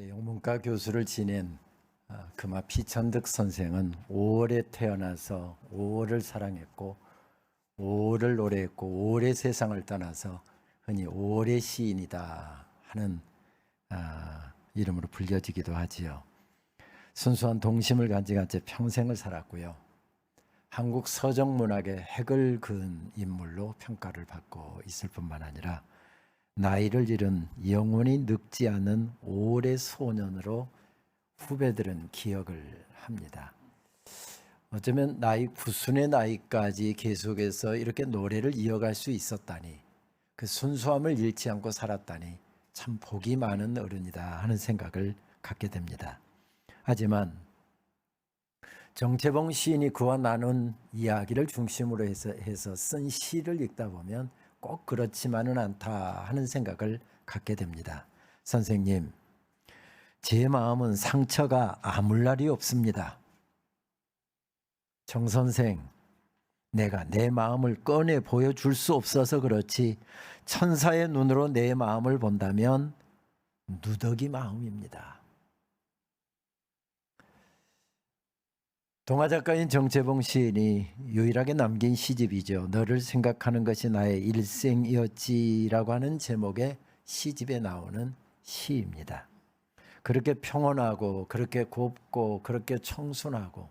영문과 교수를 지낸 금화 피천득 선생은 5월에 태어나서 5월을 사랑했고 5월을 노래했고 5월의 세상을 떠나서 흔히 5월의 시인이다 하는 이름으로 불려지기도 하지요. 순수한 동심을 가진 채 평생을 살았고요. 한국 서정문학의 핵을 그은 인물로 평가를 받고 있을 뿐만 아니라 나이를 잃은 영원히 늙지 않은 5월의 소년으로 후배들은 기억을 합니다. 어쩌면 나이 9순의 나이까지 계속해서 이렇게 노래를 이어갈 수 있었다니, 그 순수함을 잃지 않고 살았다니 참 복이 많은 어른이다 하는 생각을 갖게 됩니다. 하지만 정채봉 시인이 그와 나눈 이야기를 중심으로 해서 쓴 시를 읽다 보면 꼭 그렇지만은 않다 하는 생각을 갖게 됩니다. 선생님, 제 마음은 상처가 아물 날이 없습니다. 정 선생, 내가 내 마음을 꺼내 보여줄 수 없어서 그렇지 천사의 눈으로 내 마음을 본다면 누더기 마음입니다. 동화작가인 정채봉 시인이 유일하게 남긴 시집이죠. 너를 생각하는 것이 나의 일생이었지라고 하는 제목의 시집에 나오는 시입니다. 그렇게 평온하고 그렇게 곱고 그렇게 청순하고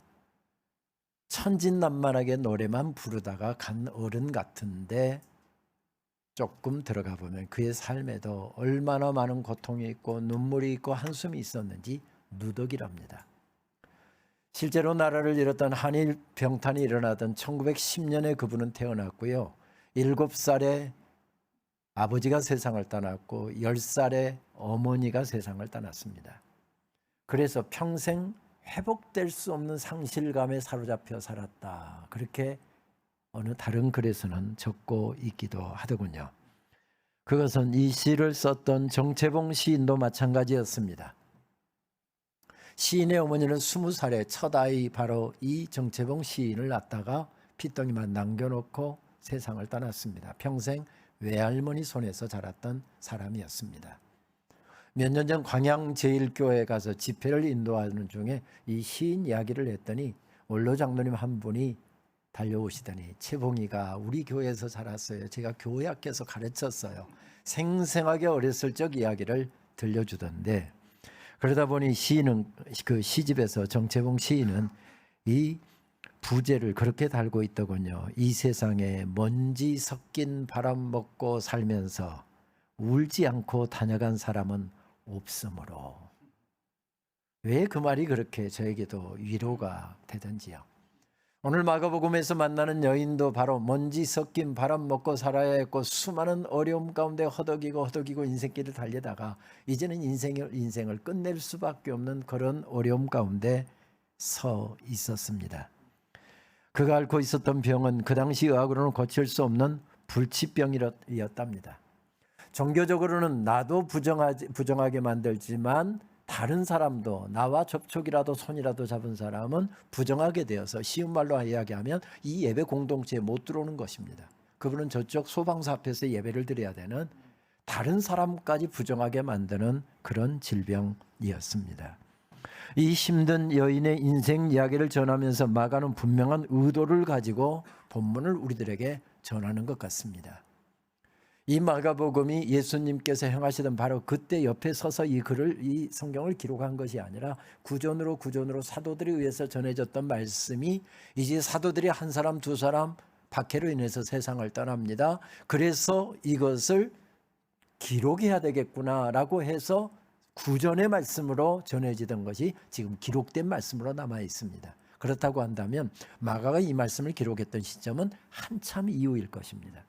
천진난만하게 노래만 부르다가 간 어른 같은데 조금 들어가 보면 그의 삶에도 얼마나 많은 고통이 있고 눈물이 있고 한숨이 있었는지 누더기랍니다. 실제로 나라를 잃었던 한일 병탄이 일어나던 1910년에 그분은 태어났고요. 7살에 아버지가 세상을 떠났고 10살에 어머니가 세상을 떠났습니다. 그래서 평생 회복될 수 없는 상실감에 사로잡혀 살았다. 그렇게 어느 다른 글에서는 적고 있기도 하더군요. 그것은 이 시를 썼던 정채봉 시인도 마찬가지였습니다. 시인의 어머니는 20살에 첫 아이 바로 이 정채봉 시인을 낳다가 핏덩이만 남겨놓고 세상을 떠났습니다. 평생 외할머니 손에서 자랐던 사람이었습니다. 몇 년 전 광양제일교회에 가서 집회를 인도하는 중에 이 시인 이야기를 했더니 원로 장로님 한 분이 달려오시더니 채봉이가 우리 교회에서 자랐어요. 제가 교회 학교에서 가르쳤어요. 생생하게 어렸을 적 이야기를 들려주던데, 그러다 보니 시인은 그 시집에서 정채봉 시인은 이 부제를 그렇게 달고 있더군요. 이 세상에 먼지 섞인 바람 먹고 살면서 울지 않고 다녀간 사람은 없으므로. 왜 그 말이 그렇게 저에게도 위로가 되던지요. 오늘 마가복음에서 만나는 여인도 바로 먼지 섞인 바람 먹고 살아야 했고 수많은 어려움 가운데 허덕이고 인생길을 달리다가 이제는 인생을 끝낼 수밖에 없는 그런 어려움 가운데 서 있었습니다. 그가 앓고 있었던 병은 그 당시 의학으로는 고칠 수 없는 불치병이었답니다. 종교적으로는 나도 부정하게 만들지만 다른 사람도, 나와 접촉이라도 손이라도 잡은 사람은 부정하게 되어서 쉬운 말로 이야기하면 이 예배 공동체에 못 들어오는 것입니다. 그분은 저쪽 소방서 앞에서 예배를 드려야 되는, 다른 사람까지 부정하게 만드는 그런 질병이었습니다. 이 힘든 여인의 인생 이야기를 전하면서 마가는 분명한 의도를 가지고 본문을 우리들에게 전하는 것 같습니다. 이 마가복음이 예수님께서 행하시던 바로 그때 옆에 서서 이 성경을 기록한 것이 아니라 구전으로 사도들에 의해서 전해졌던 말씀이 이제 사도들이 한 사람 두 사람 박해로 인해서 세상을 떠납니다. 그래서 이것을 기록해야 되겠구나라고 해서 구전의 말씀으로 전해지던 것이 지금 기록된 말씀으로 남아 있습니다. 그렇다고 한다면 마가가 이 말씀을 기록했던 시점은 한참 이후일 것입니다.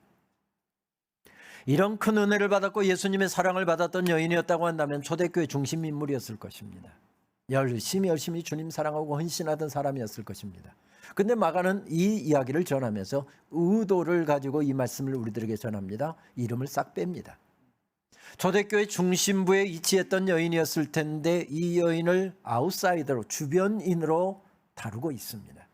이런 큰 은혜를 받았고 예수님의 사랑을 받았던 여인이었다고 한다면 초대교회 중심 인물이었을 것입니다. 열심히 주님 사랑하고 헌신하던 사람이었을 것입니다. 근데 마가는 이 이야기를 전하면서 의도를 가지고 이 말씀을 우리들에게 전합니다. 이름을 싹 뺍니다. 초대교회 중심부에 위치했던 여인이었을 텐데 이 여인을 아웃사이더로, 주변인으로 다루고 있습니다.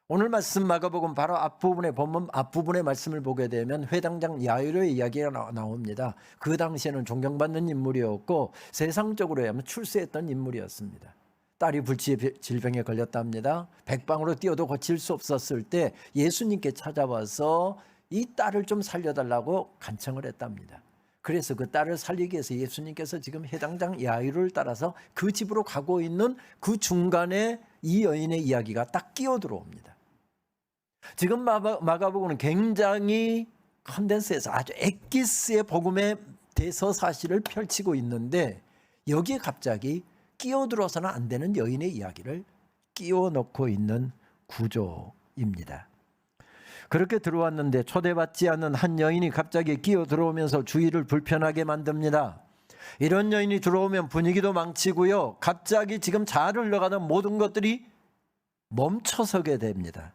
오늘 말씀 마가복음 바로 앞부분에 보면 앞부분의 말씀을 보게 되면 회당장 야이로의 이야기가 나옵니다. 그 당시에는 존경받는 인물이었고 세상적으로 하면 출세했던 인물이었습니다. 딸이 불치의 질병에 걸렸답니다. 백방으로 뛰어도 고칠 수 없었을 때 예수님께 찾아와서 이 딸을 좀 살려달라고 간청을 했답니다. 그래서 그 딸을 살리기 위해서 예수님께서 지금 해당장 야이로를 따라서 그 집으로 가고 있는 그 중간에 이 여인의 이야기가 딱 끼어 들어옵니다. 지금 마가복음은 굉장히 컨덴스해서 아주 엑기스의 복음의 대서사실을 펼치고 있는데 여기에 갑자기 끼어들어서는 안 되는 여인의 이야기를 끼워 넣고 있는 구조입니다. 그렇게 들어왔는데 초대받지 않은 한 여인이 갑자기 끼어 들어오면서 주의를 불편하게 만듭니다. 이런 여인이 들어오면 분위기도 망치고요. 갑자기 지금 잘 흘러가는 모든 것들이 멈춰서게 됩니다.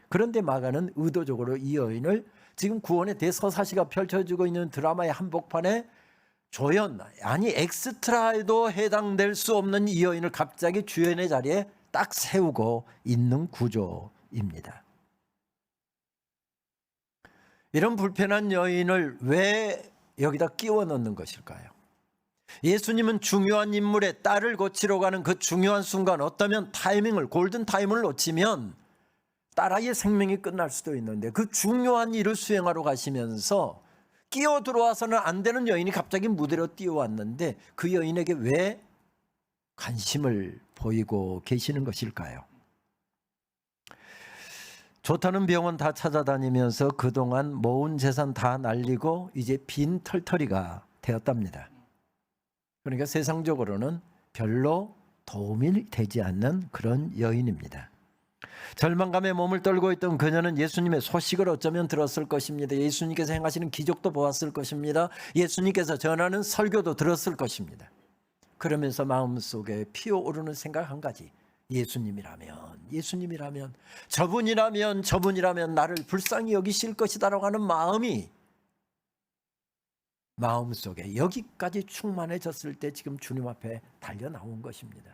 그런데 마가는 의도적으로 이 여인을 지금 구원의 대서사시가 펼쳐지고 있는 드라마의 한복판에 조연, 아니 엑스트라에도 해당될 수 없는 이 여인을 갑자기 주연의 자리에 딱 세우고 있는 구조입니다. 이런 불편한 여인을 왜 여기다 끼워 넣는 것일까요? 예수님은 중요한 인물의 딸을 고치러 가는 그 중요한 순간 어떠면 타이밍을 골든 타임을 놓치면 딸아이의 생명이 끝날 수도 있는데 그 중요한 일을 수행하러 가시면서 끼어 들어와서는 안 되는 여인이 갑자기 무대로 뛰어왔는데 그 여인에게 왜 관심을 보이고 계시는 것일까요? 좋다는 병원 다 찾아다니면서 그동안 모은 재산 다 날리고 이제 빈 털터리가 되었답니다. 그러니까 세상적으로는 별로 도움이 되지 않는 그런 여인입니다. 절망감에 몸을 떨고 있던 그녀는 예수님의 소식을 어쩌면 들었을 것입니다. 예수님께서 행하시는 기적도 보았을 것입니다. 예수님께서 전하는 설교도 들었을 것입니다. 그러면서 마음속에 피어오르는 생각 한 가지, 예수님이라면 저분이라면 나를 불쌍히 여기실 것이다라고 하는 마음이 마음속에 여기까지 충만해졌을 때 지금 주님 앞에 달려 나온 것입니다.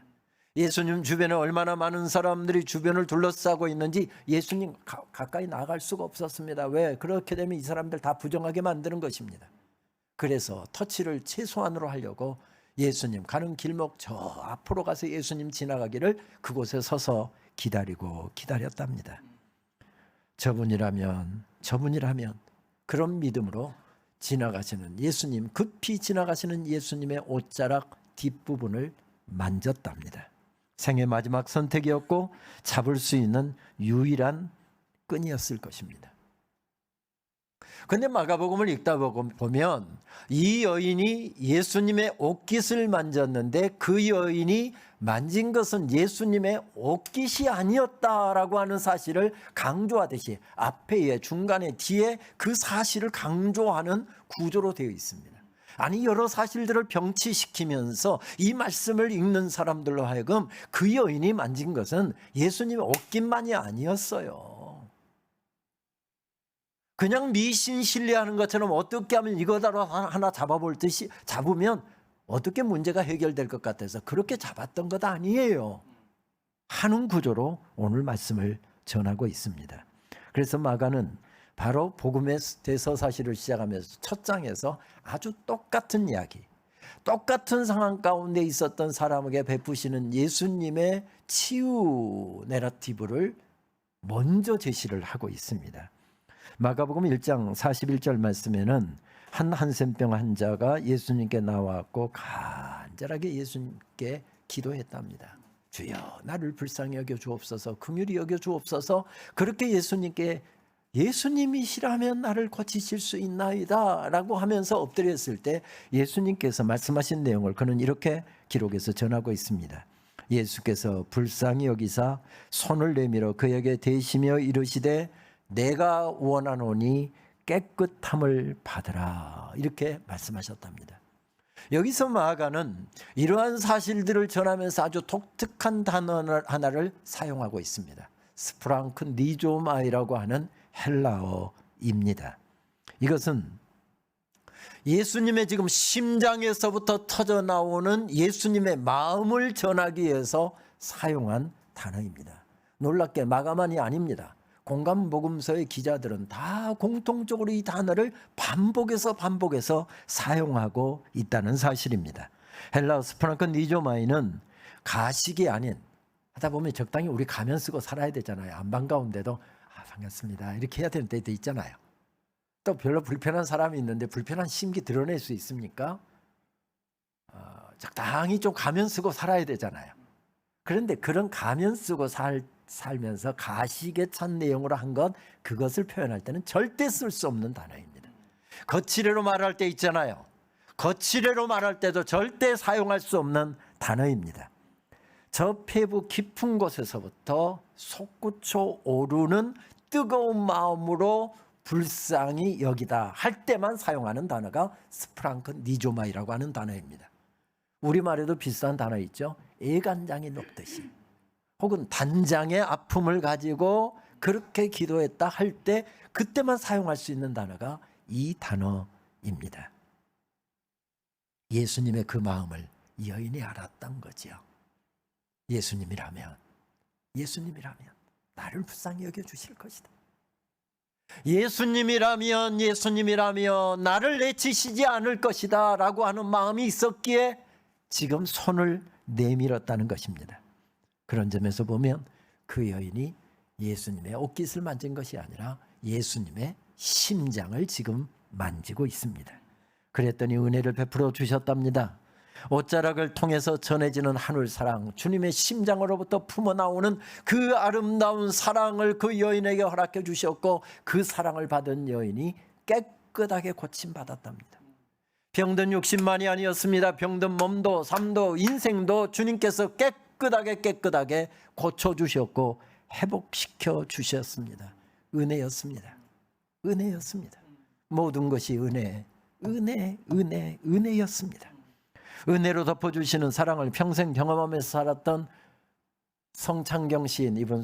예수님 주변에 얼마나 많은 사람들이 주변을 둘러싸고 있는지 예수님 가까이 나갈 수가 없었습니다. 왜? 그렇게 되면 이 사람들 다 부정하게 만드는 것입니다. 그래서 터치를 최소한으로 하려고 예수님 가는 길목 저 앞으로 가서 예수님 지나가기를 그곳에 서서 기다렸답니다. 저분이라면 그런 믿음으로 지나가시는 예수님, 급히 지나가시는 예수님의 옷자락 뒷부분을 만졌답니다. 생의 마지막 선택이었고 잡을 수 있는 유일한 끈이었을 것입니다. 그런데 마가복음을 읽다 보면 이 여인이 예수님의 옷깃을 만졌는데 그 여인이 만진 것은 예수님의 옷깃이 아니었다라고 하는 사실을 강조하듯이 앞에 중간에 뒤에 그 사실을 강조하는 구조로 되어 있습니다. 아니 여러 사실들을 병치시키면서 이 말씀을 읽는 사람들로 하여금 그 여인이 만진 것은 예수님의 옷깃만이 아니었어요. 그냥 미신 신뢰하는 것처럼 어떻게 하면 이거다로 하나 잡아볼 듯이 잡으면 어떻게 문제가 해결될 것 같아서 그렇게 잡았던 것 아니에요. 하는 구조로 오늘 말씀을 전하고 있습니다. 그래서 마가는 바로 복음의 대서사실을 시작하면서 첫 장에서 아주 똑같은 이야기, 똑같은 상황 가운데 있었던 사람에게 베푸시는 예수님의 치유 내러티브를 먼저 제시를 하고 있습니다. 마가복음 1장 41절 말씀에는 한 한센병 환자가 예수님께 나왔고 간절하게 예수님께 기도했답니다. 주여 나를 불쌍히 여겨 주옵소서, 긍휼히 여겨 주옵소서. 그렇게 예수님이시라면 나를 고치실 수 있나이다 라고 하면서 엎드렸을 때 예수님께서 말씀하신 내용을 그는 이렇게 기록해서 전하고 있습니다. 예수께서 불쌍히 여기사 손을 내밀어 그에게 대시며 이르시되 내가 원하노니 깨끗함을 받으라, 이렇게 말씀하셨답니다. 여기서 마가는 이러한 사실들을 전하면서 아주 독특한 단어 하나를 사용하고 있습니다. 스프랑크 니조마이라고 하는 헬라어입니다. 이것은 예수님의 지금 심장에서부터 터져 나오는 예수님의 마음을 전하기 위해서 사용한 단어입니다. 놀랍게 마가만이 아닙니다. 공감복음서의 기자들은 다 공통적으로 이 단어를 반복해서 사용하고 있다는 사실입니다. 헬라어 스프랑크 니조마이는 가식이 아닌, 하다 보면 적당히 우리 가면 쓰고 살아야 되잖아요. 안 반가운데도 반갑습니다 이렇게 해야 되는 때도 있잖아요. 또 별로 불편한 사람이 있는데 불편한 심기 드러낼 수 있습니까? 적당히 좀 가면 쓰고 살아야 되잖아요. 그런데 그런 가면 쓰고 살면서 가식에 찬 내용으로 한 것, 그것을 표현할 때는 절대 쓸 수 없는 단어입니다. 거칠애로 말할 때 있잖아요. 거칠애로 말할 때도 절대 사용할 수 없는 단어입니다. 저 폐부 깊은 곳에서부터 솟구쳐 오르는 뜨거운 마음으로 불쌍히 여기다 할 때만 사용하는 단어가 스프랑크 니조마이라고 하는 단어입니다. 우리말에도 비슷한 단어 있죠. 애간장이 녹듯이, 혹은 단장의 아픔을 가지고 그렇게 기도했다 할 때 그때만 사용할 수 있는 단어가 이 단어입니다. 예수님의 그 마음을 이 여인이 알았던 거죠. 예수님이라면 나를 불쌍히 여겨주실 것이다. 예수님이라면 나를 내치시지 않을 것이다 라고 하는 마음이 있었기에 지금 손을 내밀었다는 것입니다. 그런 점에서 보면 그 여인이 예수님의 옷깃을 만진 것이 아니라 예수님의 심장을 지금 만지고 있습니다. 그랬더니 은혜를 베풀어 주셨답니다. 옷자락을 통해서 전해지는 하늘 사랑, 주님의 심장으로부터 품어나오는 그 아름다운 사랑을 그 여인에게 허락해 주셨고, 그 사랑을 받은 여인이 깨끗하게 고침받았답니다. 병든 육신만이 아니었습니다. 병든 몸도 삶도 인생도 주님께서 깨끗하게 고쳐주셨고 회복시켜 주셨습니다. 은혜였습니다. 모든 것이 은혜였습니다. 은혜로 덮어주시는 사랑을 평생 경험하면서 살았던 성창경 시인, 이분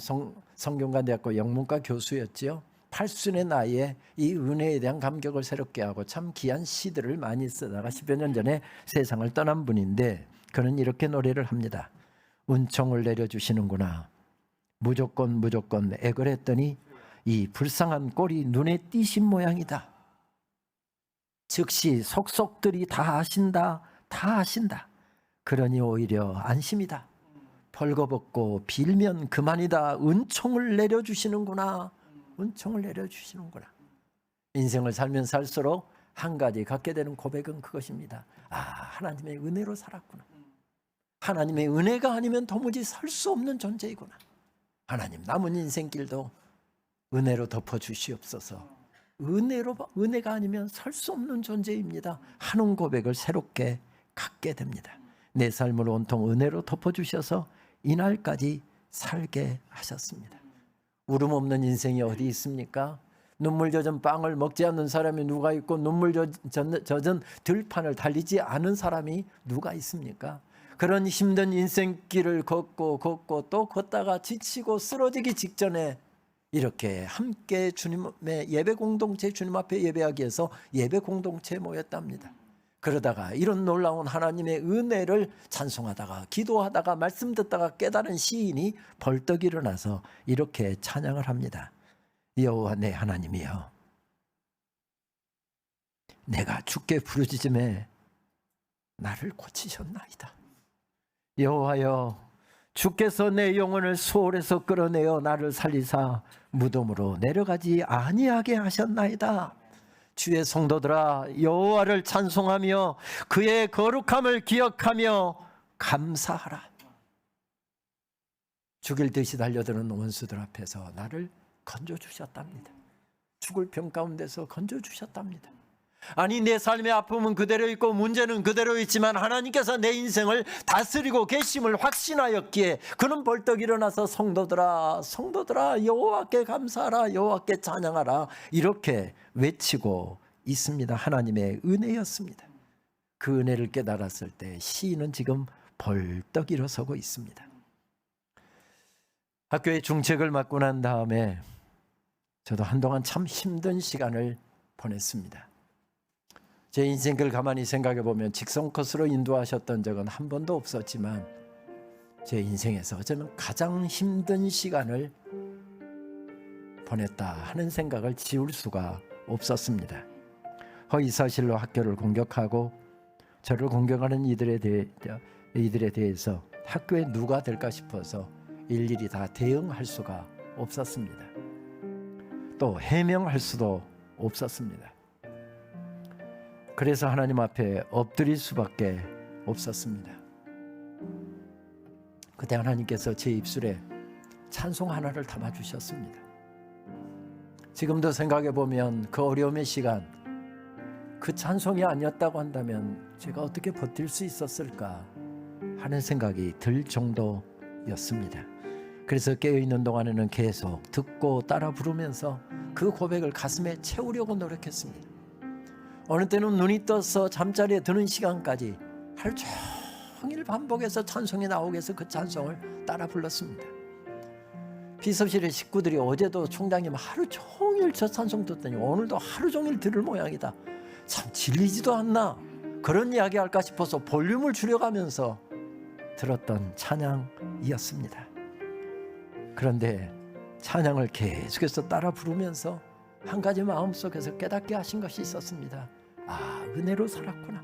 성균관대학교 영문과 교수였지요. 80의 나이에 이 은혜에 대한 감격을 새롭게 하고 참 귀한 시들을 많이 쓰다가 10여 년 전에 세상을 떠난 분인데, 그는 이렇게 노래를 합니다. 은총을 내려주시는구나. 무조건 액을 했더니 이 불쌍한 꼴이 눈에 띄신 모양이다. 즉시 속속들이 다 아신다. 그러니 오히려 안심이다. 벌거벗고 빌면 그만이다. 은총을 내려주시는구나. 인생을 살면 살수록 한 가지 갖게 되는 고백은 그것입니다. 하나님의 은혜로 살았구나. 하나님의 은혜가 아니면 도무지 살 수 없는 존재이구나. 하나님, 남은 인생길도 은혜로 덮어주시옵소서. 은혜가 아니면 살 수 없는 존재입니다 하는 고백을 새롭게 갖게 됩니다. 내 삶을 온통 은혜로 덮어주셔서 이날까지 살게 하셨습니다. 울음 없는 인생이 어디 있습니까? 눈물 젖은 빵을 먹지 않는 사람이 누가 있고 눈물 젖은 들판을 달리지 않은 사람이 누가 있습니까? 그런 힘든 인생길을 걷고 또 걷다가 지치고 쓰러지기 직전에 이렇게 함께 주님의 예배 공동체, 주님 앞에 예배하기 위해서 예배 공동체에 모였답니다. 그러다가 이런 놀라운 하나님의 은혜를 찬송하다가 기도하다가 말씀 듣다가 깨달은 시인이 벌떡 일어나서 이렇게 찬양을 합니다. 여호와 내 하나님이여, 내가 주께 부르짖음에 나를 고치셨나이다. 여호와여, 주께서 내 영혼을 수월에서 끌어내어 나를 살리사 무덤으로 내려가지 아니하게 하셨나이다. 주의 성도들아, 여호와를 찬송하며 그의 거룩함을 기억하며 감사하라. 죽일 듯이 달려드는 원수들 앞에서 나를 건져주셨답니다. 죽을 병 가운데서 건져주셨답니다. 아니, 내 삶의 아픔은 그대로 있고 문제는 그대로 있지만 하나님께서 내 인생을 다스리고 계심을 확신하였기에 그는 벌떡 일어나서 성도들아 여호와께 감사하라, 여호와께 찬양하라, 이렇게 외치고 있습니다. 하나님의 은혜였습니다. 그 은혜를 깨달았을 때 시인은 지금 벌떡 일어서고 있습니다. 학교에 중책을 맡고 난 다음에 저도 한동안 참 힘든 시간을 보냈습니다. 제 인생을 가만히 생각해 보면 직선 코스로 인도하셨던 적은 한 번도 없었지만 제 인생에서 어쩌면 가장 힘든 시간을 보냈다 하는 생각을 지울 수가 없었습니다. 허위사실로 학교를 공격하고 저를 공격하는 이들에 대해서 학교에 누가 될까 싶어서 일일이 다 대응할 수가 없었습니다. 또 해명할 수도 없었습니다. 그래서 하나님 앞에 엎드릴 수밖에 없었습니다. 그때 하나님께서 제 입술에 찬송 하나를 담아주셨습니다. 지금도 생각해 보면 그 어려움의 시간, 그 찬송이 아니었다고 한다면 제가 어떻게 버틸 수 있었을까 하는 생각이 들 정도였습니다. 그래서 깨어있는 동안에는 계속 듣고 따라 부르면서 그 고백을 가슴에 채우려고 노력했습니다. 어느 때는 눈이 떠서 잠자리에 드는 시간까지 하루 종일 반복해서 찬송이 나오게 해서 그 찬송을 따라 불렀습니다. 비서실의 식구들이 어제도 총장님 하루 종일 저 찬송 듣더니 오늘도 하루 종일 들을 모양이다. 참 질리지도 않나 그런 이야기 할까 싶어서 볼륨을 줄여가면서 들었던 찬양이었습니다. 그런데 찬양을 계속해서 따라 부르면서 한 가지 마음속에서 깨닫게 하신 것이 있었습니다. 아, 은혜로 살았구나.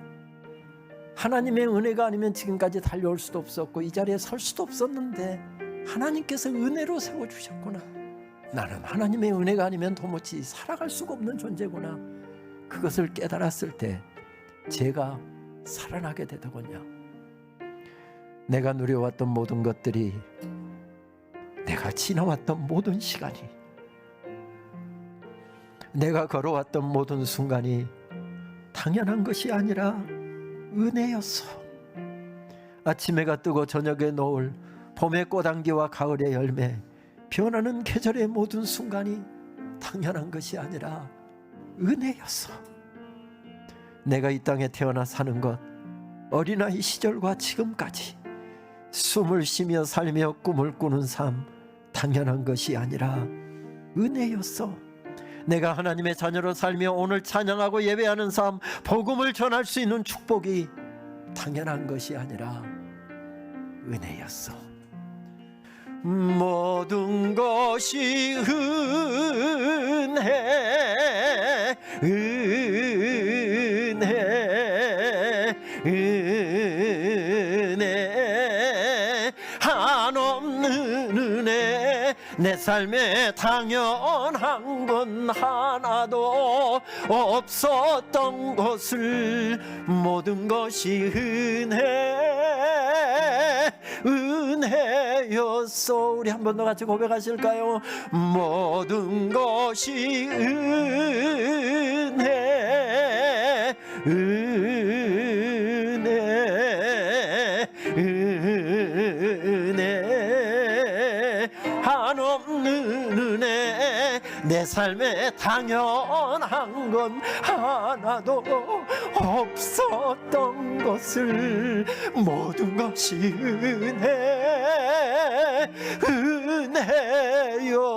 하나님의 은혜가 아니면 지금까지 달려올 수도 없었고 이 자리에 설 수도 없었는데 하나님께서 은혜로 세워주셨구나. 나는 하나님의 은혜가 아니면 도무지 살아갈 수가 없는 존재구나. 그것을 깨달았을 때 제가 살아나게 되더군요. 내가 누려왔던 모든 것들이, 내가 지나왔던 모든 시간이, 내가 걸어왔던 모든 순간이 당연한 것이 아니라 은혜였어. 아침 해가 뜨고 저녁에 노을, 봄의 꽃향기와 가을의 열매, 변하는 계절의 모든 순간이 당연한 것이 아니라 은혜였어. 내가 이 땅에 태어나 사는 것, 어린아이 시절과 지금까지 숨을 쉬며 살며 꿈을 꾸는 삶, 당연한 것이 아니라 은혜였어. 내가 하나님의 자녀로 살며 오늘 찬양하고 예배하는 삶, 복음을 전할 수 있는 축복이 당연한 것이 아니라 은혜였어. 모든 것이 은혜, 은혜, 한없는 은혜. 내 삶에 당연한 건 하나도 없었던 것을, 모든 것이 은혜였어. 우리 한 번 더 같이 고백하실까요? 모든 것이 은혜, 은혜, 한없는 은혜. 내 삶에 당연한 건 하나도 없었던 것을, 모든 것이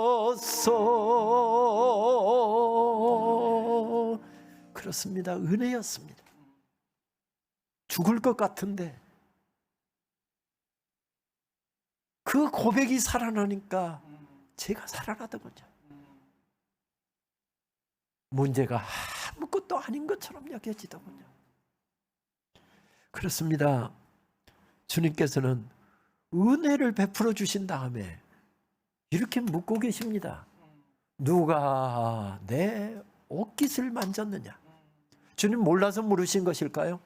은혜였어. 그렇습니다. 은혜였습니다. 죽을 것 같은데 그 고백이 살아나니까 제가 살아나더군요. 문제가 아무것도 아닌 것처럼 여겨지더군요. 그렇습니다. 주님께서는 은혜를 베풀어 주신 다음에 이렇게 묻고 계십니다. 누가 내 옷깃을 만졌느냐? 주님 몰라서 물으신 것일까요?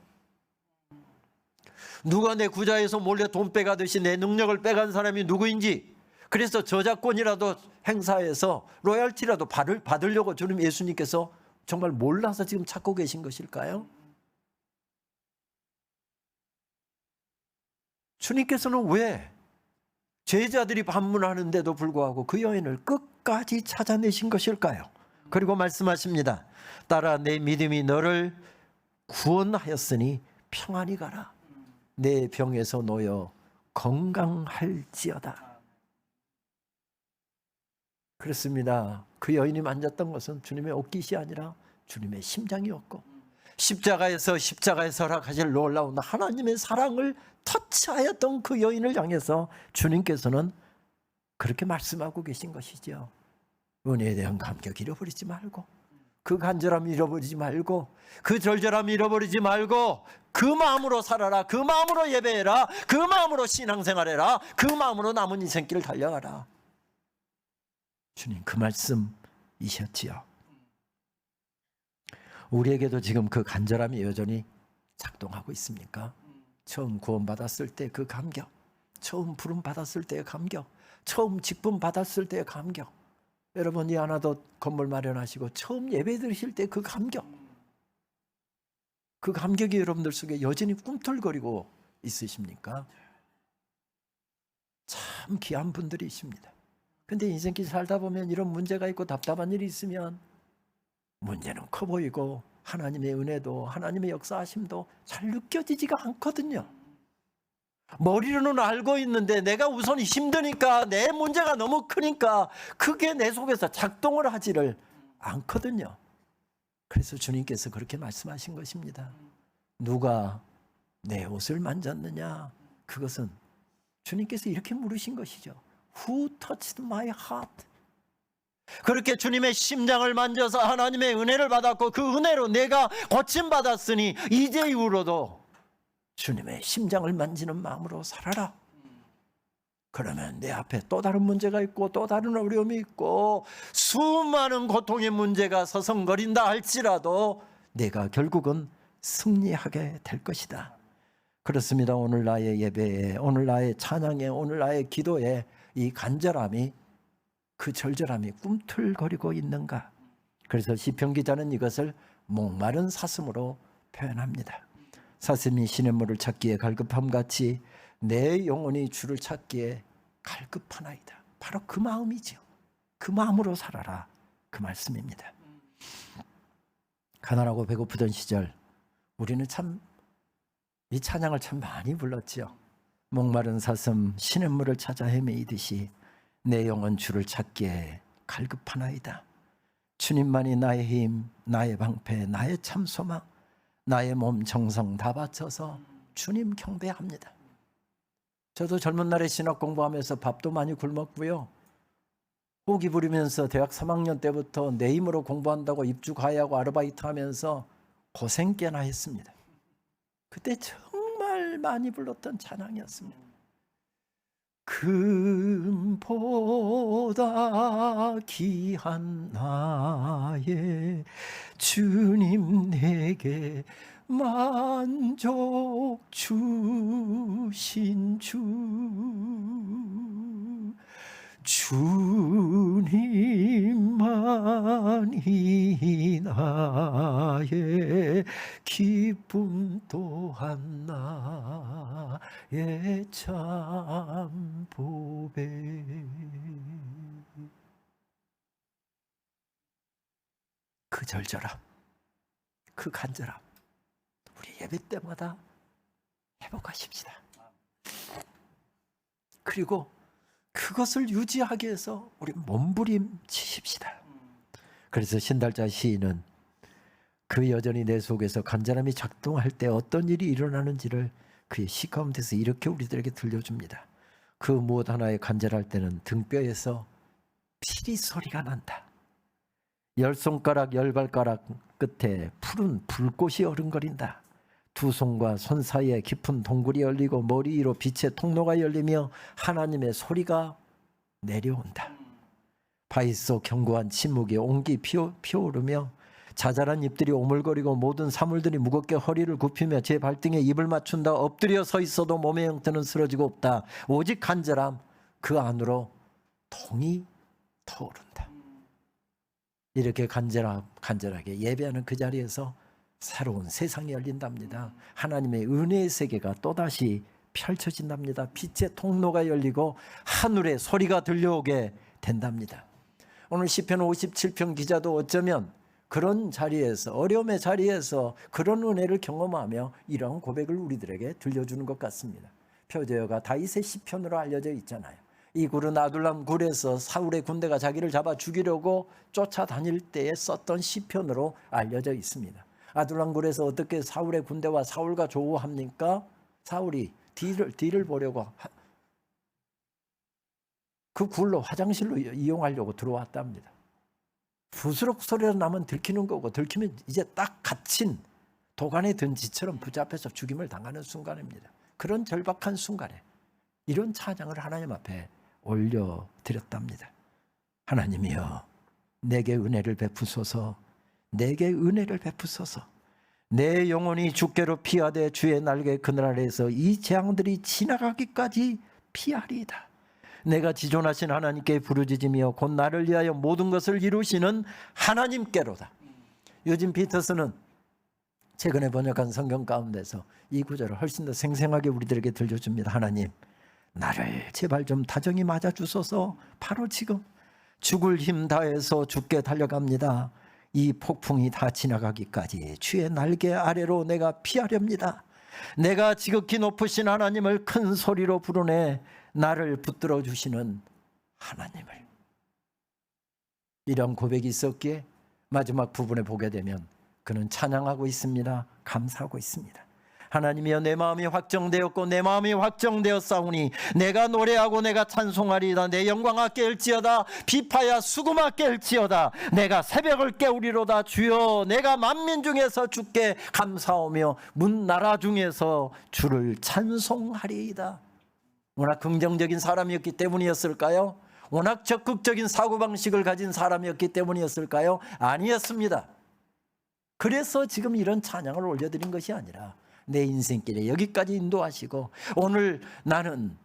누가 내 구자에서 몰래 돈 빼가듯이 내 능력을 빼간 사람이 누구인지, 그래서 저작권이라도 행사해서 로열티라도 받으려고 주님 예수님께서 정말 몰라서 지금 찾고 계신 것일까요? 주님께서는 왜 제자들이 반문하는데도 불구하고 그 여인을 끝까지 찾아내신 것일까요? 그리고 말씀하십니다. 따라 내 믿음이 너를 구원하였으니 평안히 가라. 내 병에서 놓여 건강할지어다. 그렇습니다. 그 여인이 만졌던 것은 주님의 옷깃이 아니라 주님의 심장이었고, 십자가에서 허락하실 놀라운 하나님의 사랑을 터치하였던 그 여인을 향해서 주님께서는 그렇게 말씀하고 계신 것이죠. 은혜에 대한 감격 잃어버리지 말고, 그 간절함 잃어버리지 말고, 그 절절함 잃어버리지 말고, 그 마음으로 살아라. 그 마음으로 예배해라. 그 마음으로 신앙생활해라. 그 마음으로 남은 인생길을 달려가라. 주님 그 말씀이셨지요. 우리에게도 지금 그 간절함이 여전히 작동하고 있습니까? 처음 구원받았을 때 그 감격, 처음 부름 받았을 때의 감격, 처음 직분 받았을 때의 감격, 여러분 이 하나도 건물 마련하시고 처음 예배 드리실 때 그 감격, 그 감격이 여러분들 속에 여전히 꿈틀거리고 있으십니까? 참 귀한 분들이십니다. 근데 인생길 살다 보면 이런 문제가 있고 답답한 일이 있으면 문제는 커 보이고 하나님의 은혜도 하나님의 역사하심도 잘 느껴지지가 않거든요. 머리로는 알고 있는데 내가 우선 힘드니까, 내 문제가 너무 크니까 그게 내 속에서 작동을 하지를 않거든요. 그래서 주님께서 그렇게 말씀하신 것입니다. 누가 내 옷을 만졌느냐? 그것은 주님께서 이렇게 물으신 것이죠. Who touched my heart? 그렇게 주님의 심장을 만져서 하나님의 은혜를 받았고 그 은혜로 내가 고침받았으니 이제 이후로도 주님의 심장을 만지는 마음으로 살아라. 그러면 내 앞에 또 다른 문제가 있고 또 다른 어려움이 있고 수많은 고통의 문제가 서성거린다 할지라도 내가 결국은 승리하게 될 것이다. 그렇습니다. 오늘 나의 예배에, 오늘 나의 찬양에, 오늘 나의 기도에 이 간절함이, 그 절절함이 꿈틀거리고 있는가? 그래서 시편 기자는 이것을 목마른 사슴으로 표현합니다. 사슴이 시냇물을 찾기에 갈급함같이 내 영혼이 주를 찾기에 갈급하나이다. 바로 그 마음이죠. 그 마음으로 살아라, 그 말씀입니다. 가난하고 배고프던 시절 우리는 참 이 찬양을 참 많이 불렀지요. 목마른 사슴 시냇물을 찾아 헤매이듯이 내 영혼 주를 찾기에 갈급하나이다. 주님만이 나의 힘, 나의 방패, 나의 참 소망, 나의 몸 정성 다 바쳐서 주님 경배합니다. 저도 젊은 날에 신학 공부하면서 밥도 많이 굶었고요. 호기 부리면서 대학 3학년 때부터 내 힘으로 공부한다고 입주 과외하고 아르바이트 하면서 고생 꽤나 했습니다. 그때 정말 많이 불렀던 찬양이었습니다. 금보다 귀한 나의 주님, 내게 만족 주신 주, 주님만이 나의 기쁨 또한 나의 참 보배. 그 절절함, 그 간절함 우리 예배 때마다 회복하십시다. 그리고 그것을 유지하기 위해서 우리 몸부림치십시다. 그래서 신달자 시인은 그 여전히 내 속에서 간절함이 작동할 때 어떤 일이 일어나는지를 그의 시 가운데서 이렇게 우리들에게 들려줍니다. 그 무엇 하나에 간절할 때는 등뼈에서 피리 소리가 난다. 열 손가락 열 발가락 끝에 푸른 불꽃이 어른거린다. 두 손과 손 사이에 깊은 동굴이 열리고 머리 위로 빛의 통로가 열리며 하나님의 소리가 내려온다. 바위 속 견고한 침묵에 온기 피어오르며 자잘한 잎들이 오물거리고 모든 사물들이 무겁게 허리를 굽히며 제 발등에 입을 맞춘다. 엎드려 서 있어도 몸의 형태는 쓰러지고 없다. 오직 간절함, 그 안으로 통이 터오른다. 이렇게 간절하게 예배하는 그 자리에서 새로운 세상이 열린답니다. 하나님의 은혜의 세계가 또다시 펼쳐진답니다. 빛의 통로가 열리고 하늘의 소리가 들려오게 된답니다. 오늘 시편 57편 기자도 어쩌면 그런 자리에서, 어려움의 자리에서 그런 은혜를 경험하며 이러한 고백을 우리들에게 들려주는 것 같습니다. 표제어가 다윗의 시편으로 알려져 있잖아요. 이 굴은 아둘람 굴에서 사울의 군대가 자기를 잡아 죽이려고 쫓아다닐 때에 썼던 시편으로 알려져 있습니다. 아둘람굴에서 어떻게 사울의 군대와 사울과 조우합니까? 사울이 뒤를 보려고 그 굴로 화장실로 이용하려고 들어왔답니다. 부스럭 소리가 나면 들키는 거고, 들키면 이제 딱 갇힌 도간에 든 쥐처럼 붙잡혀서 죽임을 당하는 순간입니다. 그런 절박한 순간에 이런 찬양을 하나님 앞에 올려드렸답니다. 하나님이여, 내게 은혜를 베푸소서, 내게 은혜를 베푸소서. 내 영혼이 주께로 피하되 주의 날개 그늘 아래에서 이 재앙들이 지나가기까지 피하리이다. 내가 지존하신 하나님께 부르짖으며 곧 나를 위하여 모든 것을 이루시는 하나님께로다. 요즘 피터스는 최근에 번역한 성경 가운데서 이 구절을 훨씬 더 생생하게 우리들에게 들려줍니다. 하나님, 나를 제발 좀 다정히 맞아주소서. 바로 지금 죽을 힘 다해서 죽게 달려갑니다. 이 폭풍이 다 지나가기까지 주의 날개 아래로 내가 피하렵니다. 내가 지극히 높으신 하나님을 큰 소리로 부르네. 나를 붙들어 주시는 하나님을. 이런 고백이 있었기에 마지막 부분에 보게 되면 그는 찬양하고 있습니다. 감사하고 있습니다. 하나님이여, 내 마음이 확정되었고 내 마음이 확정되었사오니 내가 노래하고 내가 찬송하리이다. 내 영광아 깨울지어다. 비파야 수금아 깨울지어다. 내가 새벽을 깨우리로다. 주여, 내가 만민 중에서 주께 감사하며 문 나라 중에서 주를 찬송하리이다. 워낙 긍정적인 사람이었기 때문이었을까요? 워낙 적극적인 사고방식을 가진 사람이었기 때문이었을까요? 아니었습니다. 그래서 지금 이런 찬양을 올려드린 것이 아니라 내 인생길에 여기까지 인도하시고, 오늘 나는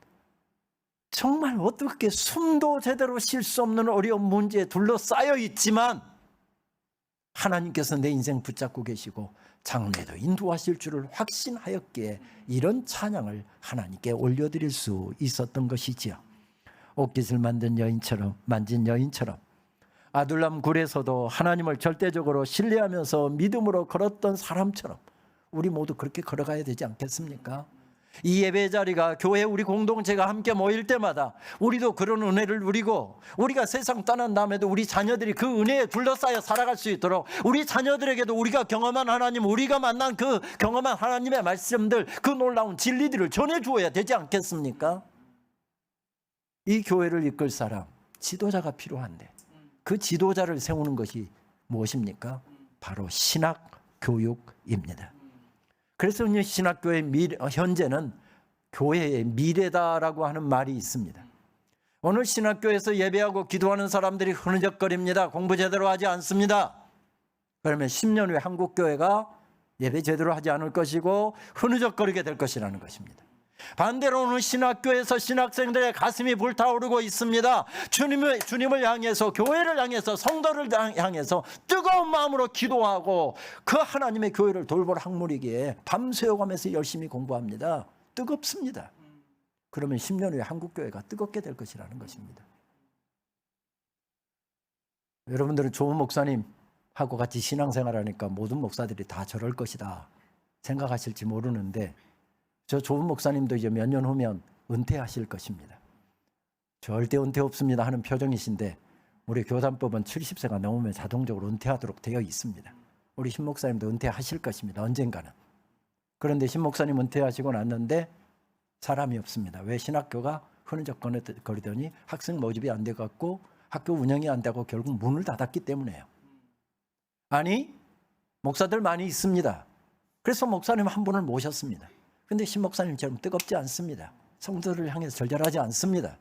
정말 어떻게 숨도 제대로 쉴 수 없는 어려운 문제에 둘러싸여 있지만 하나님께서 내 인생 붙잡고 계시고 장래도 인도하실 줄을 확신하였기에 이런 찬양을 하나님께 올려드릴 수 있었던 것이지요. 옷깃을 만진 여인처럼 아둘람 굴에서도 하나님을 절대적으로 신뢰하면서 믿음으로 걸었던 사람처럼 우리 모두 그렇게 걸어가야 되지 않겠습니까? 이 예배 자리가 교회 우리 공동체가 함께 모일 때마다 우리도 그런 은혜를 누리고, 우리가 세상 떠난 다음에도 우리 자녀들이 그 은혜에 둘러싸여 살아갈 수 있도록 우리 자녀들에게도 우리가 경험한 하나님, 우리가 만난 그 경험한 하나님의 말씀들, 그 놀라운 진리들을 전해주어야 되지 않겠습니까? 이 교회를 이끌 사람, 지도자가 필요한데 그 지도자를 세우는 것이 무엇입니까? 바로 신학 교육입니다. 그래서 신학교의 현재는 교회의 미래다라고 하는 말이 있습니다. 오늘 신학교에서 예배하고 기도하는 사람들이 흐느적거립니다. 공부 제대로 하지 않습니다. 그러면 10년 후에 한국교회가 예배 제대로 하지 않을 것이고 흐느적거리게 될 것이라는 것입니다. 반대로는 신학교에서 신학생들의 가슴이 불타오르고 있습니다. 주님을 향해서, 교회를 향해서, 성도를 향해서 뜨거운 마음으로 기도하고 그 하나님의 교회를 돌볼 학물이기에 밤새워가면서 열심히 공부합니다. 뜨겁습니다. 그러면 10년 후에 한국교회가 뜨겁게 될 것이라는 것입니다. 여러분들은 좋은 목사님하고 같이 신앙생활하니까 모든 목사들이 다 저럴 것이다 생각하실지 모르는데, 저 좋은 목사님도 이제 몇 년 후면 은퇴하실 것입니다. 절대 은퇴 없습니다 하는 표정이신데 우리 교단법은 70세가 넘으면 자동적으로 은퇴하도록 되어 있습니다. 우리 신 목사님도 은퇴하실 것입니다. 언젠가는. 그런데 신 목사님 은퇴하시고 났는데 사람이 없습니다. 왜? 신학교가 흐느적거리더니 학생 모집이 안 돼갖고 학교 운영이 안 되고 결국 문을 닫았기 때문에요. 아니, 목사들 많이 있습니다. 그래서 목사님 한 분을 모셨습니다. 근데 신 목사님처럼 뜨겁지 않습니다. 성도를 향해서 절절하지 않습니다.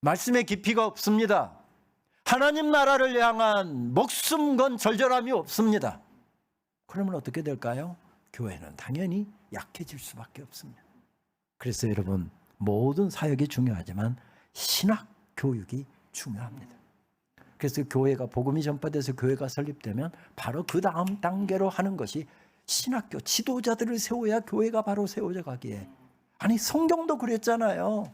말씀의 깊이가 없습니다. 하나님 나라를 향한 목숨 건 절절함이 없습니다. 그러면 어떻게 될까요? 교회는 당연히 약해질 수밖에 없습니다. 그래서 여러분, 모든 사역이 중요하지만 신학 교육이 중요합니다. 그래서 교회가 복음이 전파돼서 교회가 설립되면 바로 그 다음 단계로 하는 것이 신학교 지도자들을 세워야 교회가 바로 세워져 가기에. 아니, 성경도 그랬잖아요.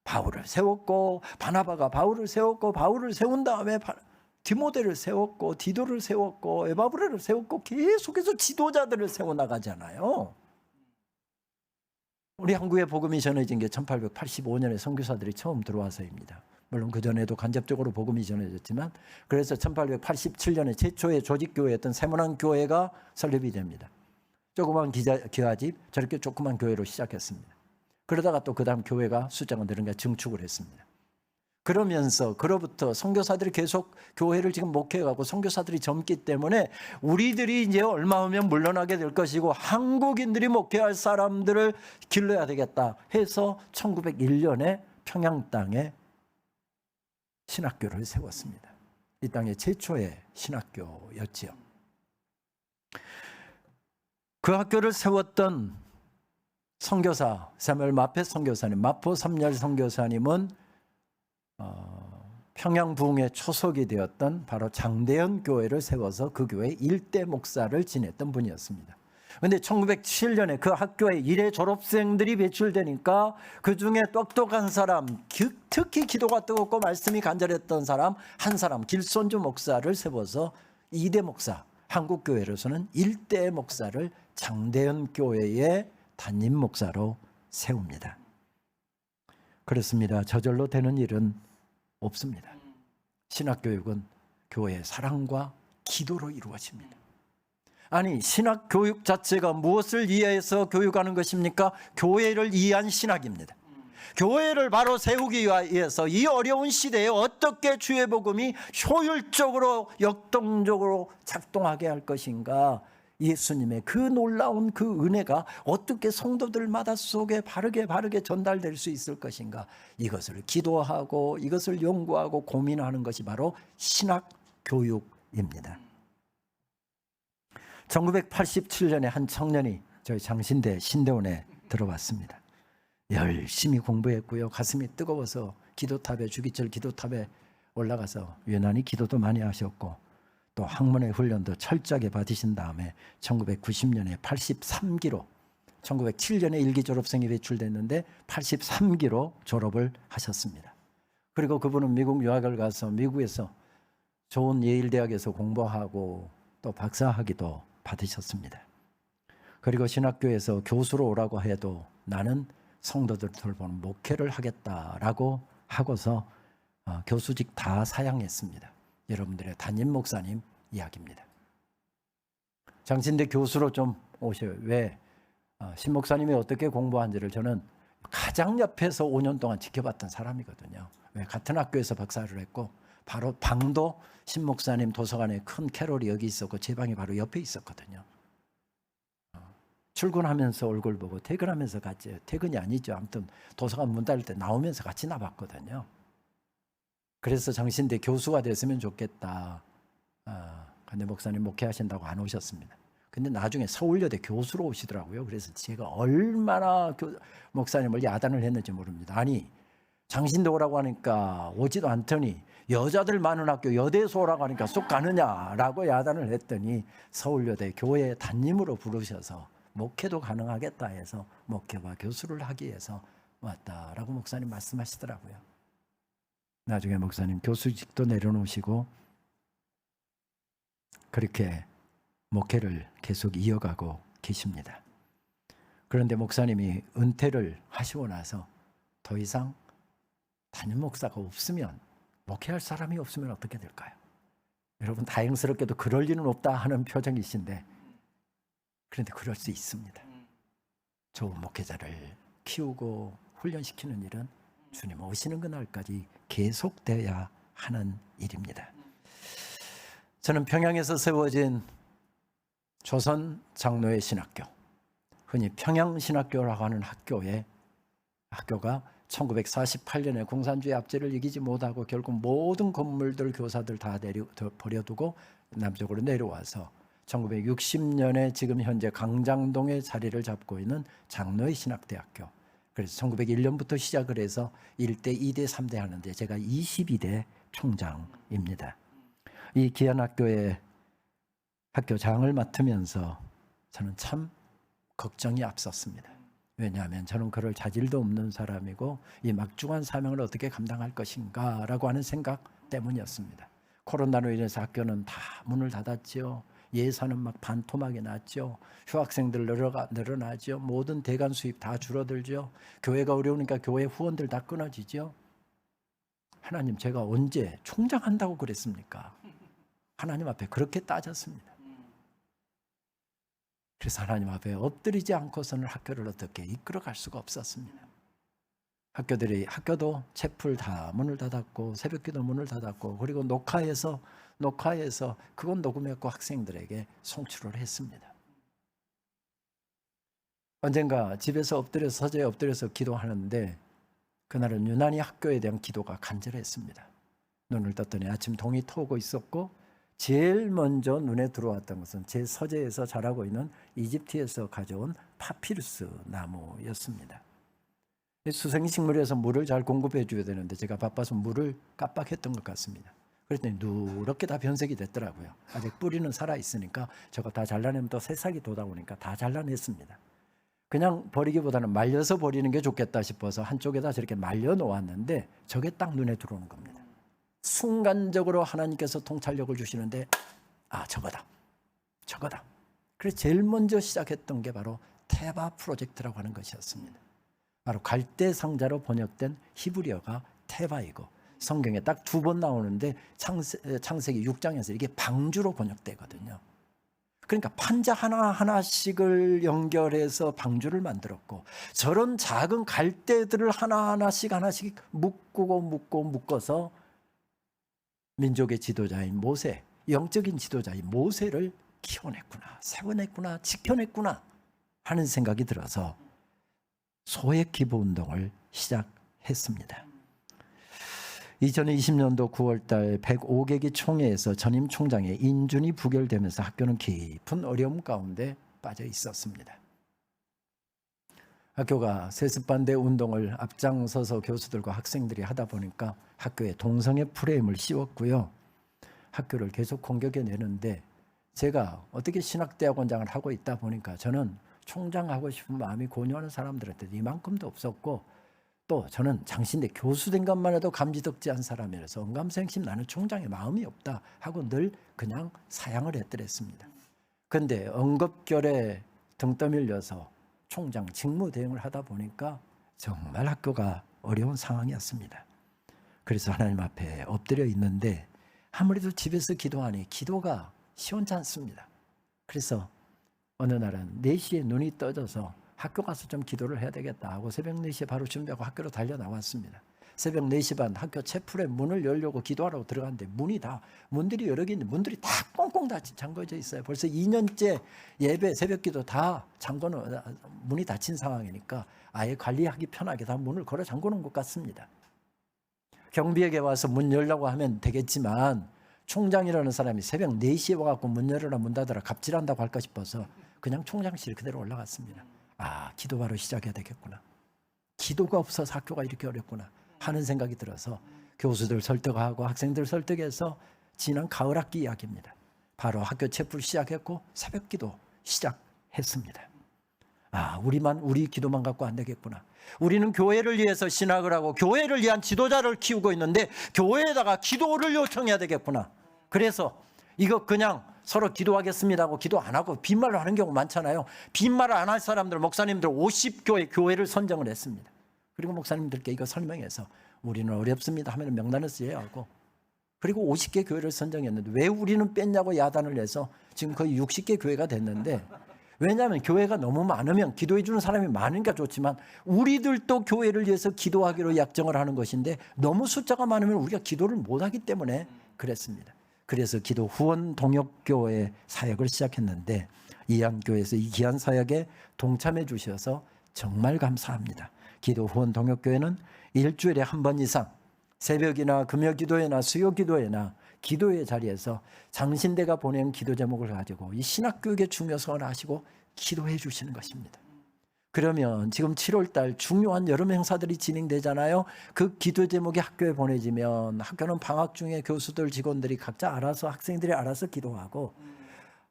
바울을 세웠고 바나바가 바울을 세웠고 바울을 세운 다음에 디모데를 세웠고 디도를 세웠고 에바브레를 세웠고 계속해서 지도자들을 세워나가잖아요. 우리 한국에 복음이 전해진 게 1885년에 선교사들이 처음 들어와서입니다. 물론 그전에도 간접적으로 복음이 전해졌지만, 그래서 1887년에 최초의 조직교회였던 세문안교회가 설립이 됩니다. 조그만 기와집, 저렇게 조그만 교회로 시작했습니다. 그러다가 또 그 다음 교회가 숫자가 늘으니까 증축을 했습니다. 그러면서 그로부터 선교사들이 계속 교회를 지금 목회해가고 선교사들이 젊기 때문에 우리들이 이제 얼마 후면 물러나게 될 것이고 한국인들이 목회할 사람들을 길러야 되겠다 해서 1901년에 평양 땅에 신학교를 세웠습니다. 이 땅의 최초의 신학교였지요. 그 학교를 세웠던 선교사 사무엘 마페 선교사님, 마포 삼열 선교사님은 평양 부흥의 초석이 되었던 바로 장대현 교회를 세워서 그 교회 일대 목사를 지냈던 분이었습니다. 그런데 1907년에 그 학교에 일회 졸업생들이 배출되니까 그 중에 똑똑한 사람, 특히 기도가 뜨겁고 말씀이 간절했던 사람 한 사람, 길손주 목사를 세워서 2대 목사, 한국교회로서는 1대 목사를 장대현 교회의 담임 목사로 세웁니다. 그렇습니다. 저절로 되는 일은 없습니다. 신학교육은 교회의 사랑과 기도로 이루어집니다. 아니, 신학교육 자체가 무엇을 이해해서 교육하는 것입니까? 교회를 이해한 신학입니다. 교회를 바로 세우기 위해서 이 어려운 시대에 어떻게 주의 복음이 효율적으로 역동적으로 작동하게 할 것인가, 예수님의 그 놀라운 그 은혜가 어떻게 성도들마다 속에 바르게 전달될 수 있을 것인가, 이것을 기도하고 이것을 연구하고 고민하는 것이 바로 신학 교육입니다. 1987년에 한 청년이 저희 장신대 신대원에 들어왔습니다. 열심히 공부했고요. 가슴이 뜨거워서 기도탑에, 주기철 기도탑에 올라가서 유난히 기도도 많이 하셨고 또 학문의 훈련도 철저하게 받으신 다음에 1990년에 83기로 1907년에 일기 졸업생이 배출됐는데 83기로 졸업을 하셨습니다. 그리고 그분은 미국 유학을 가서 미국에서 좋은 예일대학에서 공부하고 또 박사학위도 받으셨습니다. 그리고 신학교에서 교수로 오라고 해도 나는 성도들 돌보는 목회를 하겠다라고 하고서 교수직 다 사양했습니다. 여러분들의 담임 목사님 이야기입니다. 장신대 교수로 좀 오셔요. 왜? 신 목사님이 어떻게 공부한지를 저는 가장 옆에서 5년 동안 지켜봤던 사람이거든요. 왜? 같은 학교에서 박사를 했고 바로 방도 신 목사님 도서관에 큰 캐롤이 여기 있었고 제 방이 바로 옆에 있었거든요. 출근하면서 얼굴 보고 퇴근하면서 같이, 퇴근이 아니죠. 아무튼 도서관 문 닫을 때 나오면서 같이 나봤거든요. 그래서 장신대 교수가 됐으면 좋겠다. 근데 목사님 목회하신다고 안 오셨습니다. 근데 나중에 서울여대 교수로 오시더라고요. 그래서 제가 얼마나 목사님을 야단을 했는지 모릅니다. 아니, 장신대 오라고 하니까 오지도 않더니 여자들 많은 학교 여대에서 오라고 하니까 쏙 가느냐라고 야단을 했더니 서울여대 교회 담임으로 부르셔서 목회도 가능하겠다 해서 목회와 교수를 하기 위해서 왔다라고 목사님 말씀하시더라고요. 나중에 목사님 교수직도 내려놓으시고 그렇게 목회를 계속 이어가고 계십니다. 그런데 목사님이 은퇴를 하시고 나서 더 이상 담임 목사가 없으면, 목회할 사람이 없으면 어떻게 될까요? 여러분, 다행스럽게도 그럴 일은 없다 하는 표정이신데, 그런데 그럴 수 있습니다. 좋은 목회자를 키우고 훈련시키는 일은 주님 오시는 그날까지 계속돼야 하는 일입니다. 저는 평양에서 세워진 조선 장로의 신학교, 흔히 평양신학교라고 하는 학교가 1948년에 공산주의 압제를 이기지 못하고 결국 모든 건물들, 교사들 다 버려두고 남쪽으로 내려와서 1960년에 지금 현재 강장동에 자리를 잡고 있는 장로의 신학대학교. 그래서 1901년부터 시작을 해서 1대, 2대, 3대 하는데 제가 22대 총장입니다. 이 귀한 학교의 학교장을 맡으면서 저는 참 걱정이 앞섰습니다. 왜냐하면 저는 그럴 자질도 없는 사람이고 이 막중한 사명을 어떻게 감당할 것인가 라고 하는 생각 때문이었습니다. 코로나로 인해서 학교는 다 문을 닫았죠. 예산은 막 반토막이 났죠. 휴학생들 늘어나죠. 모든 대관 수입 다 줄어들죠. 교회가 어려우니까 교회 후원들 다 끊어지죠. 하나님, 제가 언제 총장한다고 그랬습니까? 하나님 앞에 그렇게 따졌습니다. 그래서 하나님 앞에 엎드리지 않고서는 학교를 어떻게 이끌어갈 수가 없었습니다. 학교도 채플 다 문을 닫았고 새벽기도 문을 닫았고, 그리고 녹화해서 그건 녹음했고 학생들에게 송출을 했습니다. 언젠가 집에서 서재에 엎드려서 기도하는데 그날은 유난히 학교에 대한 기도가 간절했습니다. 눈을 떴더니 아침 동이 트오고 있었고, 제일 먼저 눈에 들어왔던 것은 제 서재에서 자라고 있는 이집트에서 가져온 파피루스 나무였습니다. 수생식물에서 물을 잘 공급해 줘야 되는데 제가 바빠서 물을 깜빡했던 것 같습니다. 그랬더니 누렇게 다 변색이 됐더라고요. 아직 뿌리는 살아있으니까 저거 다 잘라내면 또 새싹이 돋아오니까 다 잘라냈습니다. 그냥 버리기보다는 말려서 버리는 게 좋겠다 싶어서 한쪽에다 저렇게 말려 놓았는데 저게 딱 눈에 들어오는 겁니다. 순간적으로 하나님께서 통찰력을 주시는데, 아, 저거다. 그래서 제일 먼저 시작했던 게 바로 테바 프로젝트라고 하는 것이었습니다. 바로 갈대 상자로 번역된 히브리어가 테바이고, 성경에 딱 2번 나오는데 창세기 6장에서 이게 방주로 번역되거든요. 그러니까 판자 하나하나씩을 연결해서 방주를 만들었고, 저런 작은 갈대들을 하나씩 묶어서 민족의 지도자인 모세, 영적인 지도자인 모세를 키워냈구나, 세워냈구나, 지켜냈구나 하는 생각이 들어서 소액 기부 운동을 시작했습니다. 2020년도 9월달 105개기 총회에서 전임 총장의 인준이 부결되면서 학교는 깊은 어려움 가운데 빠져 있었습니다. 학교가 세습반대 운동을 앞장서서 교수들과 학생들이 하다 보니까 학교에 동성애 프레임을 씌웠고요. 학교를 계속 공격해내는데, 제가 어떻게 신학대학원장을 하고 있다 보니까 저는 총장하고 싶은 마음이 권유하는 사람들한테 이만큼도 없었고, 또 저는 장신대 교수 된 것만 해도 감지덕지한 사람이라서 언감생심 나는 총장의 마음이 없다 하고 늘 그냥 사양을 했더랬습니다. 그런데 언급결에 등 떠밀려서 총장 직무 대행을 하다 보니까 정말 학교가 어려운 상황이었습니다. 그래서 하나님 앞에 엎드려 있는데 아무래도 집에서 기도하니 기도가 시원치 않습니다. 그래서 어느 날은 4시에 눈이 떠져서 학교 가서 좀 기도를 해야 되겠다 하고 새벽 4시에 바로 준비하고 학교로 달려 나왔습니다. 새벽 4시 반 학교 채플에 문을 열려고 기도하라고 들어갔는데 문들이 여러 개 있는데 문들이 다 꽁꽁 잠궈져 있어요. 벌써 2년째 예배 새벽 기도 다 문이 닫힌 상황이니까 아예 관리하기 편하게 다 문을 걸어 잠그는 것 같습니다. 경비에게 와서 문 열라고 하면 되겠지만 총장이라는 사람이 새벽 4시에 와갖고 문 열어라 문 닫아라 갑질한다고 할까 싶어서 그냥 총장실 그대로 올라갔습니다. 아, 기도 바로 시작해야 되겠구나. 기도가 없어서 학교가 이렇게 어렵구나 하는 생각이 들어서 교수들 설득하고 학생들 설득해서 지난 가을 학기 이야기입니다. 바로 학교 채플 시작했고 새벽 기도 시작했습니다. 아, 우리 기도만 갖고 안 되겠구나. 우리는 교회를 위해서 신학을 하고 교회를 위한 지도자를 키우고 있는데 교회에다가 기도를 요청해야 되겠구나. 그래서 이거 그냥 서로 기도하겠습니다 하고 기도 안 하고 빈말을 하는 경우 많잖아요. 빈말을 안 할 사람들, 목사님들 50교회를 선정을 했습니다. 그리고 목사님들께 이거 설명해서 우리는 어렵습니다 하면 명단을 써야 하고, 그리고 50개 교회를 선정했는데 왜 우리는 뺐냐고 야단을 내서 지금 거의 60개 교회가 됐는데, 왜냐하면 교회가 너무 많으면 기도해 주는 사람이 많으니까 좋지만 우리들도 교회를 위해서 기도하기로 약정을 하는 것인데 너무 숫자가 많으면 우리가 기도를 못하기 때문에 그랬습니다. 그래서 기도 후원 동역교회 사역을 시작했는데 이한교회에서 이 귀한 사역에 동참해 주셔서 정말 감사합니다. 기도 후원 동역교회는 일주일에 한 번 이상 새벽이나 금요기도회나 수요기도회나 기도의 자리에서 장신대가 보낸 기도 제목을 가지고 이 신학교육의 중요성을 아시고 기도해 주시는 것입니다. 그러면 지금 7월달 중요한 여름 행사들이 진행되잖아요. 그 기도 제목이 학교에 보내지면 학교는 방학 중에 교수들 직원들이 각자 알아서 학생들이 알아서 기도하고,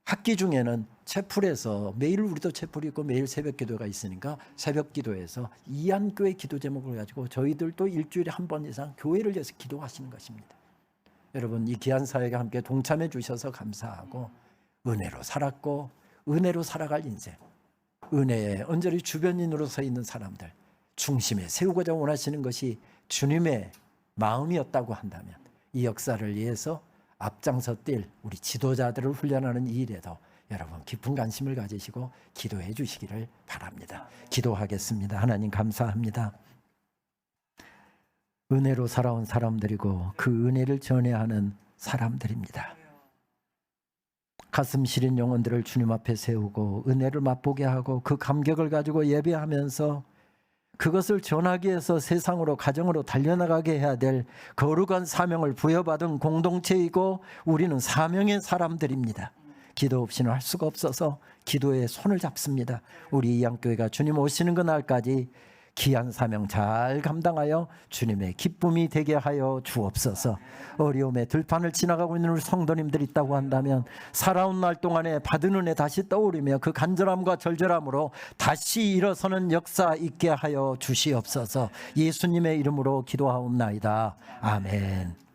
학기 중에는 채플에서 매일 우리도 채플이 있고 매일 새벽 기도가 있으니까 새벽 기도에서 이한교회 기도 제목을 가지고 저희들도 일주일에 한 번 이상 교회를 위해서 기도하시는 것입니다. 여러분, 이 귀한 사역에 함께 동참해 주셔서 감사하고, 은혜로 살았고 은혜로 살아갈 인생, 은혜에 언저리 주변인으로 서 있는 사람들 중심에 세우고자 원하시는 것이 주님의 마음이었다고 한다면 이 역사를 위해서 앞장서 뛸 우리 지도자들을 훈련하는 이 일에도 여러분 깊은 관심을 가지시고 기도해 주시기를 바랍니다. 기도하겠습니다. 하나님 감사합니다. 은혜로 살아온 사람들이고 그 은혜를 전해야 하는 사람들입니다. 가슴 시린 영혼들을 주님 앞에 세우고 은혜를 맛보게 하고 그 감격을 가지고 예배하면서 그것을 전하기 위해서 세상으로 가정으로 달려나가게 해야 될 거룩한 사명을 부여받은 공동체이고 우리는 사명의 사람들입니다. 기도 없이는 할 수가 없어서 기도에 손을 잡습니다. 우리 이양교회가 주님 오시는 그날까지 귀한 사명 잘 감당하여 주님의 기쁨이 되게 하여 주옵소서. 어려움의 들판을 지나가고 있는 우리 성도님들이 있다고 한다면 살아온 날 동안에 받은 은혜 다시 떠오르며 그 간절함과 절절함으로 다시 일어서는 역사 있게 하여 주시옵소서. 예수님의 이름으로 기도하옵나이다. 아멘.